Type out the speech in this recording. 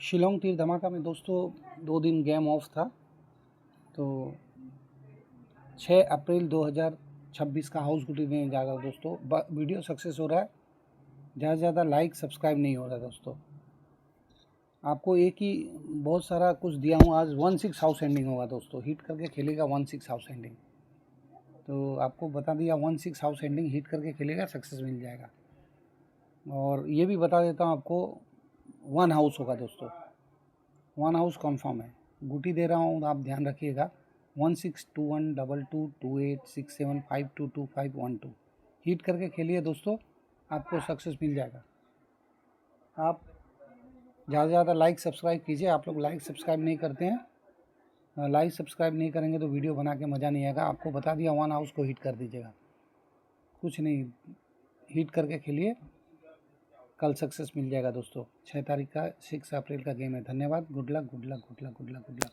शिलोंग तीर धमाका में दोस्तों 2 दिन गेम ऑफ था। तो 6 अप्रैल 2026 का हाउस गुटी देने जा रहा है दोस्तों। वीडियो सक्सेस हो रहा है, ज़्यादा से ज़्यादा लाइक सब्सक्राइब नहीं हो रहा है दोस्तों। आपको एक ही बहुत सारा कुछ दिया हूँ। आज 1-6 हाउस एंडिंग होगा दोस्तों, हिट करके खेलेगा 1-6 हाउस एंडिंग। तो आपको बता दिया 1-6 हाउस एंडिंग हिट करके खेलेगा, सक्सेस मिल जाएगा। और ये भी बता देता हूँ आपको 1 हाउस होगा दोस्तों, 1 हाउस कन्फर्म है। गुटी दे रहा हूँ, आप ध्यान रखिएगा। 1621222867522512 हिट करके खेलिए दोस्तों, आपको सक्सेस मिल जाएगा। आप ज़्यादा से ज़्यादा लाइक सब्सक्राइब कीजिए। आप लोग लाइक सब्सक्राइब नहीं करते हैं, लाइक सब्सक्राइब नहीं करेंगे तो वीडियो बना के मज़ा नहीं आएगा। आपको बता दिया 1 हाउस को हिट कर दीजिएगा, कुछ नहीं, हिट करके खेलिए, कल सक्सेस मिल जाएगा दोस्तों। 6 तारीख का 6 अप्रैल का गेम है। धन्यवाद। Good luck good luck good luck good luck good luck.